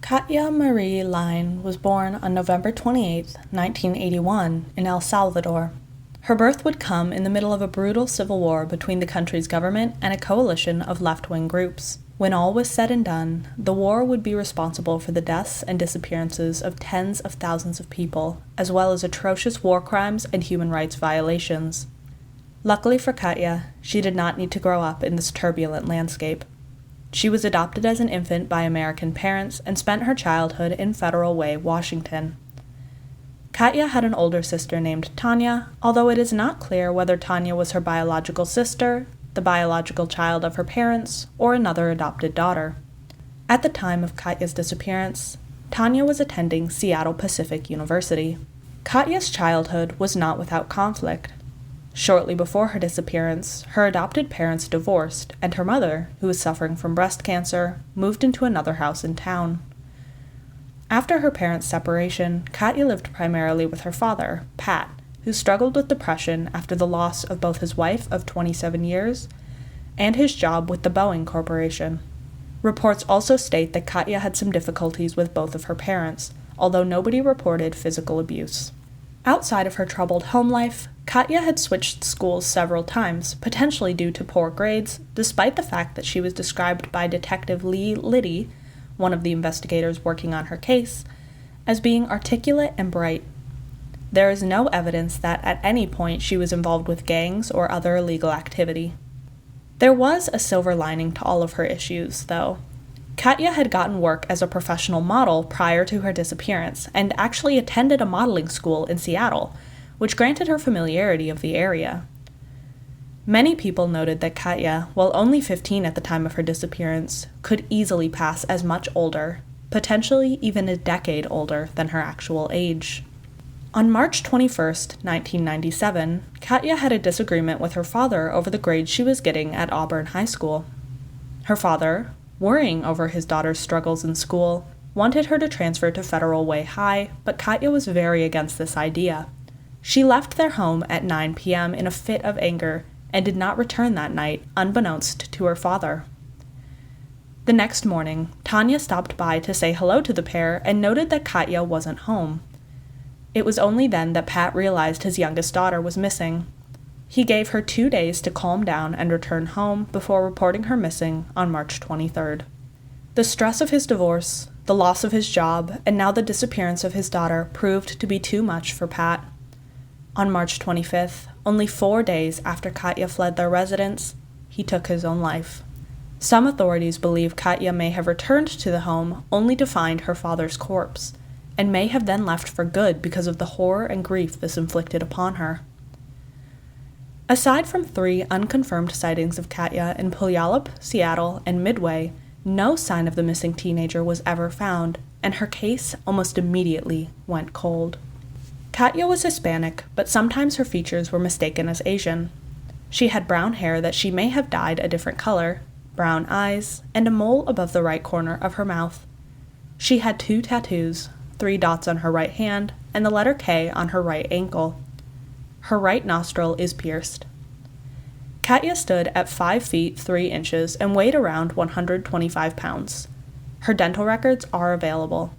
Katya Marie Lyne was born on November 28, 1981, in El Salvador. Her birth would come in the middle of a brutal civil war between the country's government and a coalition of left-wing groups. When all was said and done, the war would be responsible for the deaths and disappearances of tens of thousands of people, as well as atrocious war crimes and human rights violations. Luckily for Katya, she did not need to grow up in this turbulent landscape. She was adopted as an infant by American parents and spent her childhood in Federal Way, Washington. Katya had an older sister named Tanya, although it is not clear whether Tanya was her biological sister, the biological child of her parents, or another adopted daughter. At the time of Katya's disappearance, Tanya was attending Seattle Pacific University. Katya's childhood was not without conflict. Shortly before her disappearance, her adopted parents divorced, and her mother, who was suffering from breast cancer, moved into another house in town. After her parents' separation, Katya lived primarily with her father, Pat, who struggled with depression after the loss of both his wife of 27 years and his job with the Boeing Corporation. Reports also state that Katya had some difficulties with both of her parents, although nobody reported physical abuse. Outside of her troubled home life, Katya had switched schools several times, potentially due to poor grades, despite the fact that she was described by Detective Lee Liddy, one of the investigators working on her case, as being articulate and bright. There is no evidence that at any point she was involved with gangs or other illegal activity. There was a silver lining to all of her issues, though. Katya had gotten work as a professional model prior to her disappearance and actually attended a modeling school in Seattle, which granted her familiarity of the area. Many people noted that Katya, while only 15 at the time of her disappearance, could easily pass as much older, potentially even a decade older than her actual age. On March 21, 1997, Katya had a disagreement with her father over the grades she was getting at Auburn High School. Her father, worrying over his daughter's struggles in school, wanted her to transfer to Federal Way High, but Katya was very against this idea. She left their home at 9 p.m. in a fit of anger and did not return that night, unbeknownst to her father. The next morning, Tanya stopped by to say hello to the pair and noted that Katya wasn't home. It was only then that Pat realized his youngest daughter was missing. He gave her 2 days to calm down and return home before reporting her missing on March 23rd. The stress of his divorce, the loss of his job, and now the disappearance of his daughter proved to be too much for Pat. On March 25th, only 4 days after Katya fled their residence, he took his own life. Some authorities believe Katya may have returned to the home only to find her father's corpse, and may have then left for good because of the horror and grief this inflicted upon her. Aside from 3 unconfirmed sightings of Katya in Puyallup, Seattle, and Midway, no sign of the missing teenager was ever found, and her case almost immediately went cold. Katya was Hispanic, but sometimes her features were mistaken as Asian. She had brown hair that she may have dyed a different color, brown eyes, and a mole above the right corner of her mouth. She had 2 tattoos, 3 dots on her right hand, and the letter K on her right ankle. Her right nostril is pierced. Katya stood at 5 feet 3 inches and weighed around 125 pounds. Her dental records are available.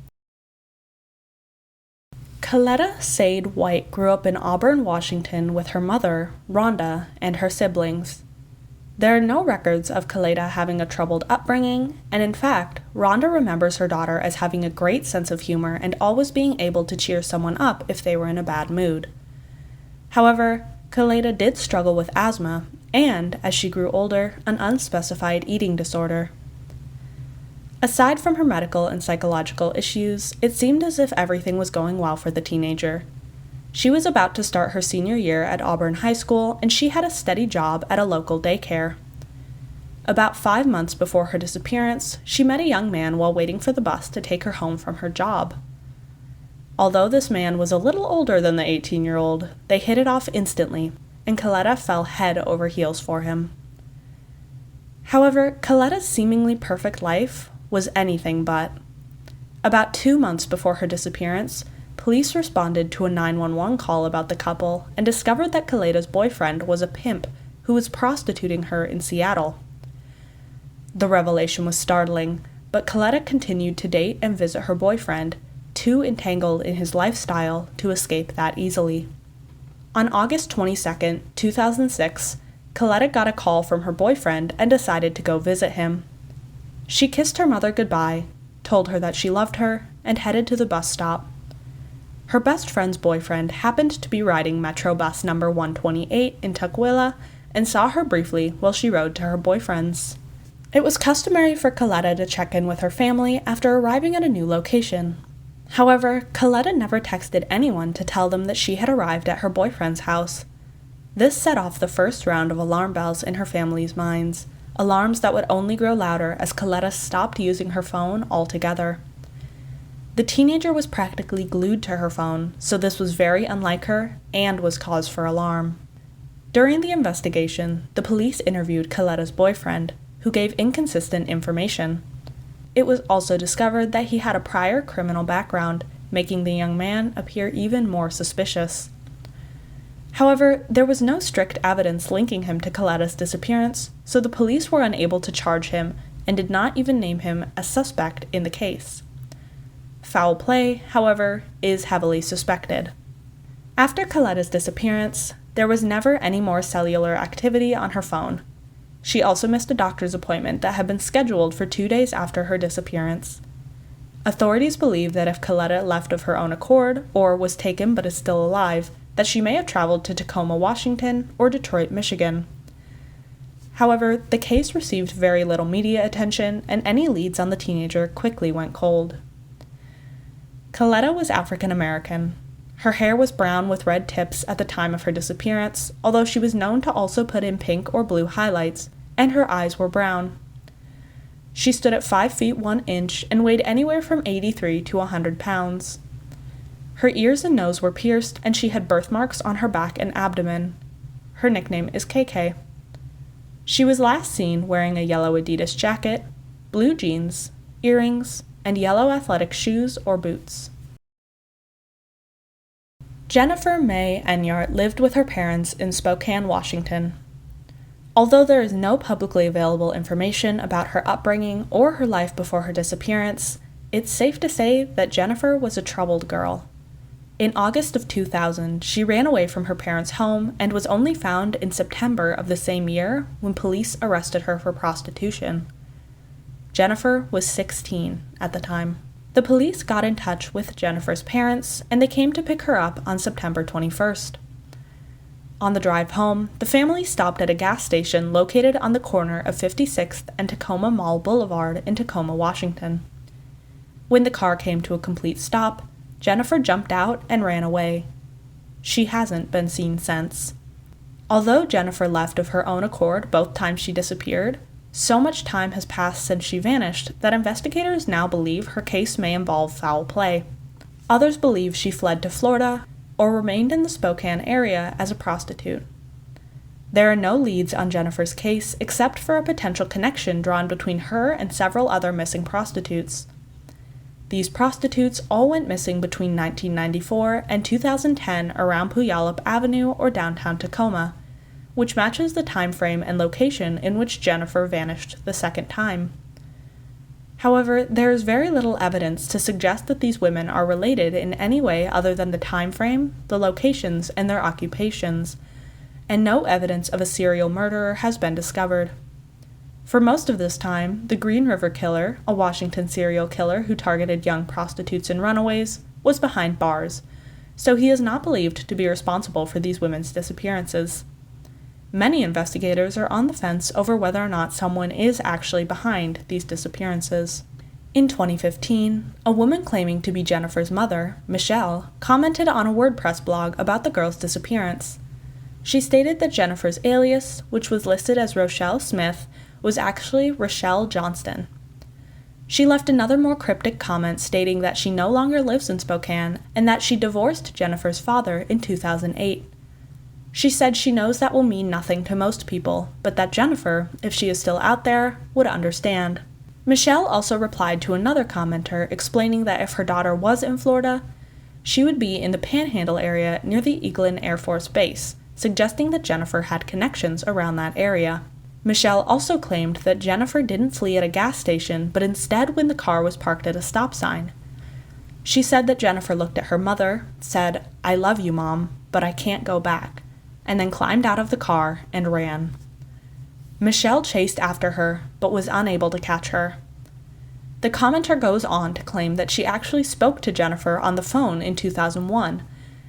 Caleta Sade White grew up in Auburn, Washington with her mother, Rhonda, and her siblings. There are no records of Caleta having a troubled upbringing, and in fact, Rhonda remembers her daughter as having a great sense of humor and always being able to cheer someone up if they were in a bad mood. However, Caleta did struggle with asthma and, as she grew older, an unspecified eating disorder. Aside from her medical and psychological issues, it seemed as if everything was going well for the teenager. She was about to start her senior year at Auburn High School, and she had a steady job at a local daycare. About 5 months before her disappearance, she met a young man while waiting for the bus to take her home from her job. Although this man was a little older than the 18-year-old, they hit it off instantly, and Caleta fell head over heels for him. However, Caleta's seemingly perfect life was anything but. About 2 months before her disappearance, police responded to a 911 call about the couple and discovered that Caleta's boyfriend was a pimp who was prostituting her in Seattle. The revelation was startling, but Caleta continued to date and visit her boyfriend, too entangled in his lifestyle to escape that easily. On August 22, 2006, Caleta got a call from her boyfriend and decided to go visit him. She kissed her mother goodbye, told her that she loved her, and headed to the bus stop. Her best friend's boyfriend happened to be riding Metro bus number 128 in Tukwila and saw her briefly while she rode to her boyfriend's. It was customary for Caleta to check in with her family after arriving at a new location. However, Caleta never texted anyone to tell them that she had arrived at her boyfriend's house. This set off the first round of alarm bells in her family's minds, alarms that would only grow louder as Caleta stopped using her phone altogether. The teenager was practically glued to her phone, so this was very unlike her and was cause for alarm. During the investigation, the police interviewed Caleta's boyfriend, who gave inconsistent information. It was also discovered that he had a prior criminal background, making the young man appear even more suspicious. However, there was no strict evidence linking him to Caleta's disappearance, so the police were unable to charge him and did not even name him as suspect in the case. Foul play, however, is heavily suspected. After Caleta's disappearance, there was never any more cellular activity on her phone. She also missed a doctor's appointment that had been scheduled for 2 days after her disappearance. Authorities believe that if Caleta left of her own accord, or was taken but is still alive, that she may have traveled to Tacoma, Washington, or Detroit, Michigan. However, the case received very little media attention, and any leads on the teenager quickly went cold. Caleta was African American. Her hair was brown with red tips at the time of her disappearance, although she was known to also put in pink or blue highlights, and her eyes were brown. She stood at 5 feet 1 inch and weighed anywhere from 83 to 100 pounds. Her ears and nose were pierced, and she had birthmarks on her back and abdomen. Her nickname is KK. She was last seen wearing a yellow Adidas jacket, blue jeans, earrings, and yellow athletic shoes or boots. Jennifer Mae Enyart lived with her parents in Spokane, Washington. Although there is no publicly available information about her upbringing or her life before her disappearance, it's safe to say that Jennifer was a troubled girl. In August of 2000, she ran away from her parents' home and was only found in September of the same year when police arrested her for prostitution. Jennifer was 16 at the time. The police got in touch with Jennifer's parents, and they came to pick her up on September 21st. On the drive home, the family stopped at a gas station located on the corner of 56th and Tacoma Mall Boulevard in Tacoma, Washington. When the car came to a complete stop, Jennifer jumped out and ran away. She hasn't been seen since. Although Jennifer left of her own accord both times she disappeared, so much time has passed since she vanished that investigators now believe her case may involve foul play. Others believe she fled to Florida or remained in the Spokane area as a prostitute. There are no leads on Jennifer's case except for a potential connection drawn between her and several other missing prostitutes. These prostitutes all went missing between 1994 and 2010 around Puyallup Avenue or downtown Tacoma, which matches the time frame and location in which Jennifer vanished the second time. However, there is very little evidence to suggest that these women are related in any way other than the time frame, the locations, and their occupations, and no evidence of a serial murderer has been discovered. For most of this time, the Green River Killer, a Washington serial killer who targeted young prostitutes and runaways, was behind bars, so he is not believed to be responsible for these women's disappearances. Many investigators are on the fence over whether or not someone is actually behind these disappearances. In 2015, a woman claiming to be Jennifer's mother, Michelle, commented on a WordPress blog about the girl's disappearance. She stated that Jennifer's alias, which was listed as Rochelle Smith, was actually Rochelle Johnston. She left another more cryptic comment stating that she no longer lives in Spokane and that she divorced Jennifer's father in 2008. She said she knows that will mean nothing to most people, but that Jennifer, if she is still out there, would understand. Michelle also replied to another commenter explaining that if her daughter was in Florida, she would be in the Panhandle area near the Eglin Air Force Base, suggesting that Jennifer had connections around that area. Michelle also claimed that Jennifer didn't flee at a gas station, but instead when the car was parked at a stop sign. She said that Jennifer looked at her mother, said, "I love you, Mom, but I can't go back," and then climbed out of the car and ran. Michelle chased after her, but was unable to catch her. The commenter goes on to claim that she actually spoke to Jennifer on the phone in 2001,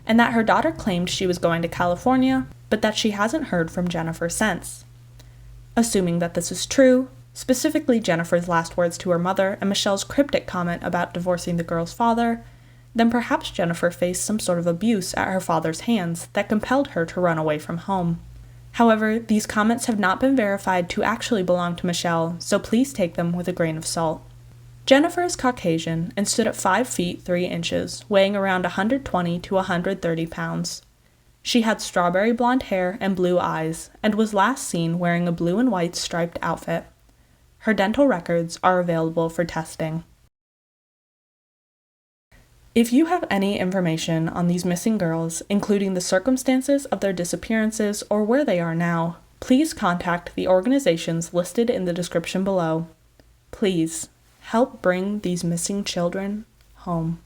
and that her daughter claimed she was going to California, but that she hasn't heard from Jennifer since. Assuming that this is true, specifically Jennifer's last words to her mother and Michelle's cryptic comment about divorcing the girl's father, then perhaps Jennifer faced some sort of abuse at her father's hands that compelled her to run away from home. However, these comments have not been verified to actually belong to Michelle, so please take them with a grain of salt. Jennifer is Caucasian and stood at 5 feet 3 inches, weighing around 120 to 130 pounds. She had strawberry blonde hair and blue eyes, and was last seen wearing a blue and white striped outfit. Her dental records are available for testing. If you have any information on these missing girls, including the circumstances of their disappearances or where they are now, please contact the organizations listed in the description below. Please, help bring these missing children home.